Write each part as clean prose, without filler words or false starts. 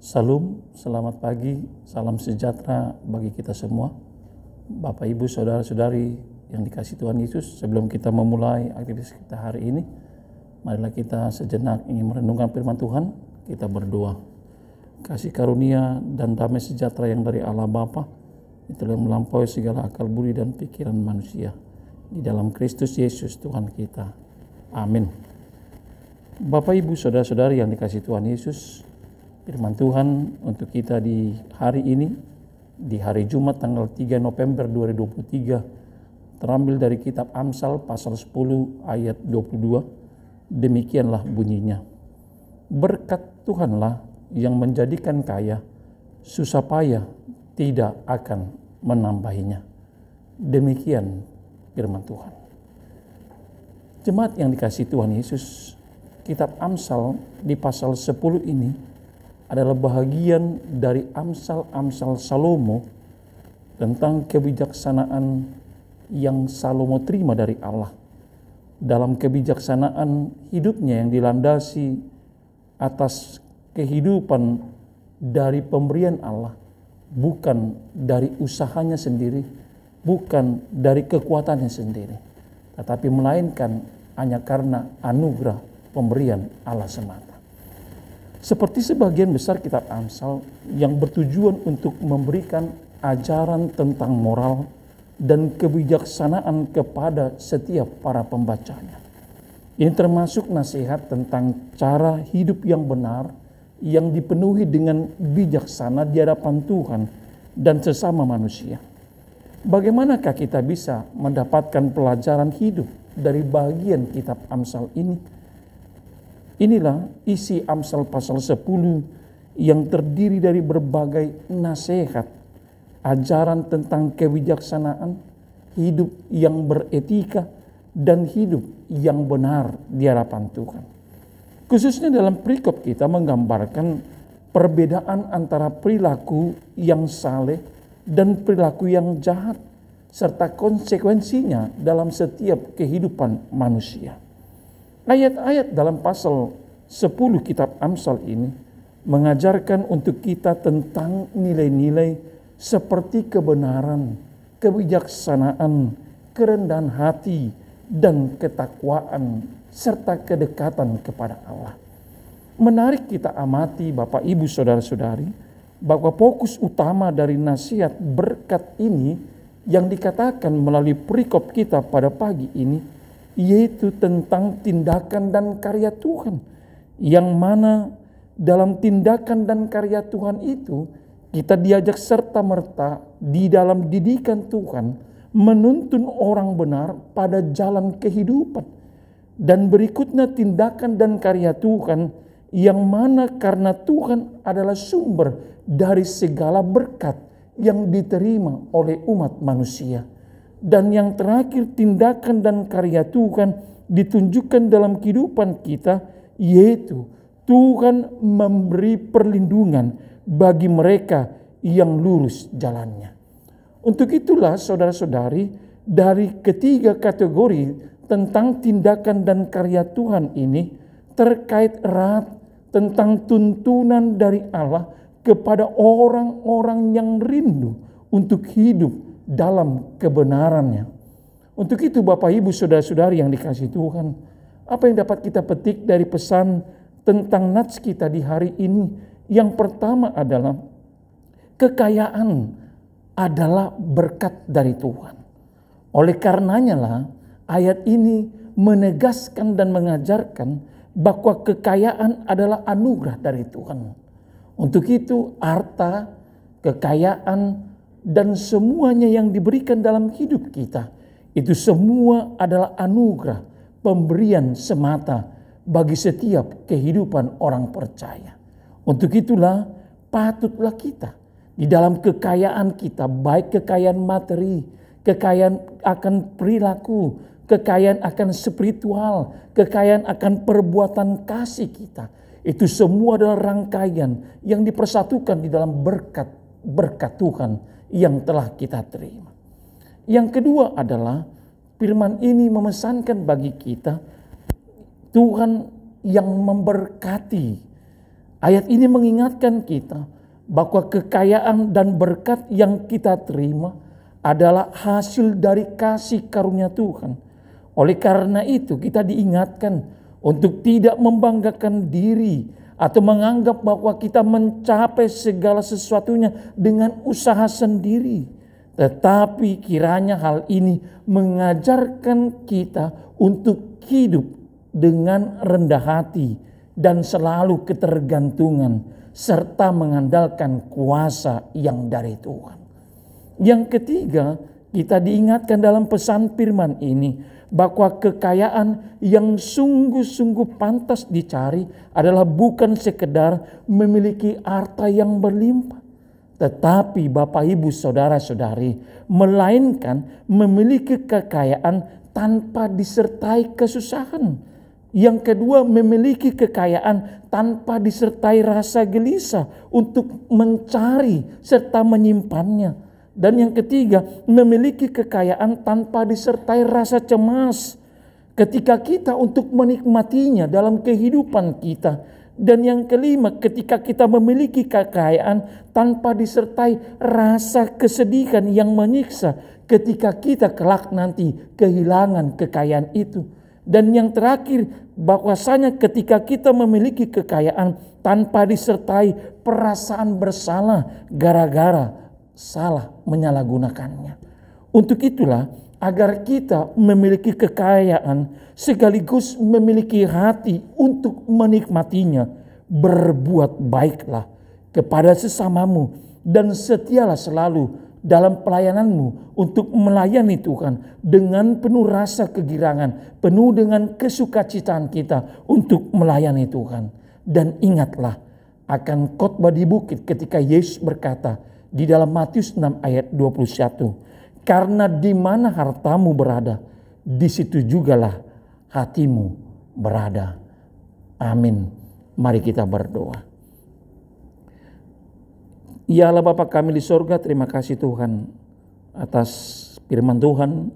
Salam, selamat pagi, salam sejahtera bagi kita semua. Bapak, Ibu, Saudara-saudari yang dikasihi Tuhan Yesus, sebelum kita memulai aktivitas kita hari ini, marilah kita sejenak ingin merenungkan firman Tuhan. Kita berdoa. Kasih karunia dan damai sejahtera yang dari Allah Bapa, itu yang melampaui segala akal budi dan pikiran manusia, di dalam Kristus Yesus Tuhan kita. Amin. Bapak, Ibu, Saudara-saudari yang dikasihi Tuhan Yesus, firman Tuhan untuk kita di hari ini, di hari Jumat tanggal 3 November 2023, terambil dari kitab Amsal pasal 10 ayat 22. Demikianlah bunyinya. Berkat Tuhanlah yang menjadikan kaya, susah payah tidak akan menambahinya. Demikian firman Tuhan. Jemaat yang dikasihi Tuhan Yesus, kitab Amsal di pasal 10 ini adalah bahagian dari Amsal-Amsal Salomo tentang kebijaksanaan yang Salomo terima dari Allah. Dalam kebijaksanaan hidupnya yang dilandasi atas kehidupan dari pemberian Allah, bukan dari usahanya sendiri, bukan dari kekuatannya sendiri, tetapi melainkan hanya karena anugerah pemberian Allah semata. Seperti sebagian besar kitab Amsal yang bertujuan untuk memberikan ajaran tentang moral dan kebijaksanaan kepada setiap para pembacanya. Ini termasuk nasihat tentang cara hidup yang benar yang dipenuhi dengan bijaksana di hadapan Tuhan dan sesama manusia. Bagaimanakah kita bisa mendapatkan pelajaran hidup dari bagian kitab Amsal ini? Inilah isi Amsal pasal 10 yang terdiri dari berbagai nasihat, ajaran tentang kebijaksanaan, hidup yang beretika, dan hidup yang benar di hadapan Tuhan. Khususnya dalam perikop kita menggambarkan perbedaan antara perilaku yang saleh dan perilaku yang jahat, serta konsekuensinya dalam setiap kehidupan manusia. Ayat-ayat dalam pasal 10 kitab Amsal ini mengajarkan untuk kita tentang nilai-nilai seperti kebenaran, kebijaksanaan, kerendahan hati, dan ketakwaan, serta kedekatan kepada Allah. Menarik kita amati Bapak, Ibu, Saudara-saudari, bahwa fokus utama dari nasihat berkat ini yang dikatakan melalui perikop kita pada pagi ini, yaitu tentang tindakan dan karya Tuhan, yang mana dalam tindakan dan karya Tuhan itu kita diajak serta-merta di dalam didikan Tuhan menuntun orang benar pada jalan kehidupan. Dan berikutnya tindakan dan karya Tuhan yang mana karena Tuhan adalah sumber dari segala berkat yang diterima oleh umat manusia. Dan yang terakhir, tindakan dan karya Tuhan ditunjukkan dalam kehidupan kita, yaitu Tuhan memberi perlindungan bagi mereka yang lurus jalannya. Untuk itulah saudara-saudari, dari ketiga kategori tentang tindakan dan karya Tuhan ini terkait erat tentang tuntunan dari Allah kepada orang-orang yang rindu untuk hidup dalam kebenarannya. Untuk itu Bapak, Ibu, Saudara-saudari yang dikasihi Tuhan, apa yang dapat kita petik dari pesan tentang nats kita di hari ini? Yang pertama adalah kekayaan adalah berkat dari Tuhan. Oleh karenanya lah ayat ini menegaskan dan mengajarkan bahwa kekayaan adalah anugerah dari Tuhan. Untuk itu harta, kekayaan, dan semuanya yang diberikan dalam hidup kita, itu semua adalah anugerah, pemberian semata bagi setiap kehidupan orang percaya. Untuk itulah patutlah kita di dalam kekayaan kita, baik kekayaan materi, kekayaan akan perilaku, kekayaan akan spiritual, kekayaan akan perbuatan kasih kita, itu semua adalah rangkaian yang dipersatukan di dalam berkat Tuhan yang telah kita terima. Yang kedua adalah firman ini memesankan bagi kita Tuhan yang memberkati Ayat ini mengingatkan kita bahwa kekayaan dan berkat yang kita terima adalah hasil dari kasih karunia Tuhan. Oleh karena itu kita diingatkan untuk tidak membanggakan diri atau menganggap bahwa kita mencapai segala sesuatunya dengan usaha sendiri. Tetapi kiranya hal ini mengajarkan kita untuk hidup dengan rendah hati dan selalu ketergantungan serta mengandalkan kuasa yang dari Tuhan. Yang ketiga, kita diingatkan dalam pesan firman ini bahwa kekayaan yang sungguh-sungguh pantas dicari adalah bukan sekedar memiliki harta yang berlimpah, tetapi Bapak Ibu Saudara-saudari, melainkan memiliki kekayaan tanpa disertai kesusahan. Yang kedua, memiliki kekayaan tanpa disertai rasa gelisah untuk mencari serta menyimpannya. Dan yang ketiga, memiliki kekayaan tanpa disertai rasa cemas ketika kita untuk menikmatinya dalam kehidupan kita. Dan yang kelima, ketika kita memiliki kekayaan tanpa disertai rasa kesedihan yang menyiksa ketika kita kelak nanti kehilangan kekayaan itu. Dan yang terakhir, bahwasanya ketika kita memiliki kekayaan tanpa disertai perasaan bersalah gara-gara salah menyalahgunakannya. Untuk itulah agar kita memiliki kekayaan sekaligus memiliki hati untuk menikmatinya, berbuat baiklah kepada sesamamu dan setialah selalu dalam pelayananmu untuk melayani Tuhan dengan penuh rasa kegirangan, penuh dengan kesukacitaan kita untuk melayani Tuhan. Dan ingatlah akan khotbah di bukit ketika Yesus berkata di dalam Matius 6 ayat 21, karena di mana hartamu berada, di situ jugalah hatimu berada. Amin. Mari kita berdoa. Ya Allah Bapa kami di sorga, terima kasih Tuhan atas firman Tuhan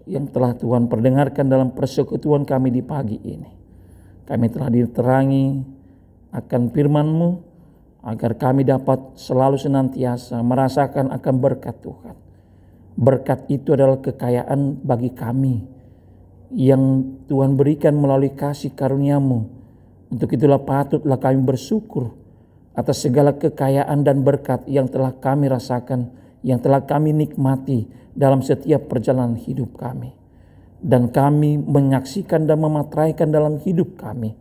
yang telah Tuhan perdengarkan dalam persekutuan kami di pagi ini. Kami telah diterangi akan firman-Mu agar kami dapat selalu senantiasa merasakan akan berkat Tuhan. Berkat itu adalah kekayaan bagi kami yang Tuhan berikan melalui kasih karunia-Mu. Untuk itulah patutlah kami bersyukur atas segala kekayaan dan berkat yang telah kami rasakan, yang telah kami nikmati dalam setiap perjalanan hidup kami. Dan kami menyaksikan dan memateraikan dalam hidup kami.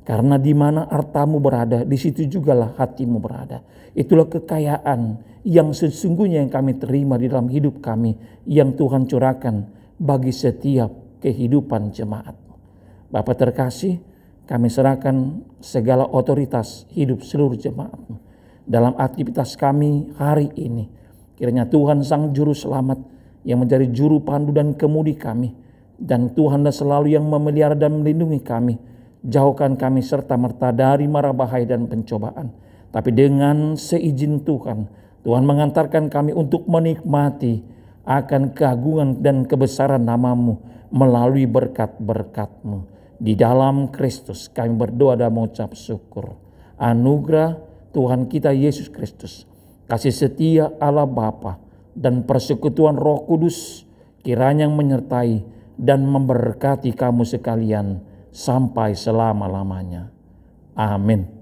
Karena di mana hartamu berada, di situ jugalah hatimu berada. Itulah kekayaan yang sesungguhnya yang kami terima di dalam hidup kami, yang Tuhan curahkan bagi setiap kehidupan jemaat. Bapa terkasih, kami serahkan segala otoritas hidup seluruh jemaat dalam aktivitas kami hari ini. Kiranya Tuhan Sang Juru Selamat yang menjadi juru pandu dan kemudi kami, dan Tuhanlah selalu yang memelihara dan melindungi kami. Jauhkan kami serta merta dari mara bahaya dan pencobaan. Tapi dengan seizin Tuhan, Tuhan mengantarkan kami untuk menikmati akan keagungan dan kebesaran nama-Mu melalui berkat-berkat-Mu. Di dalam Kristus kami berdoa dan mengucap syukur. Anugerah Tuhan kita Yesus Kristus, kasih setia Allah Bapa, dan persekutuan Roh Kudus kiranya menyertai dan memberkati kamu sekalian sampai selama-lamanya. Amin.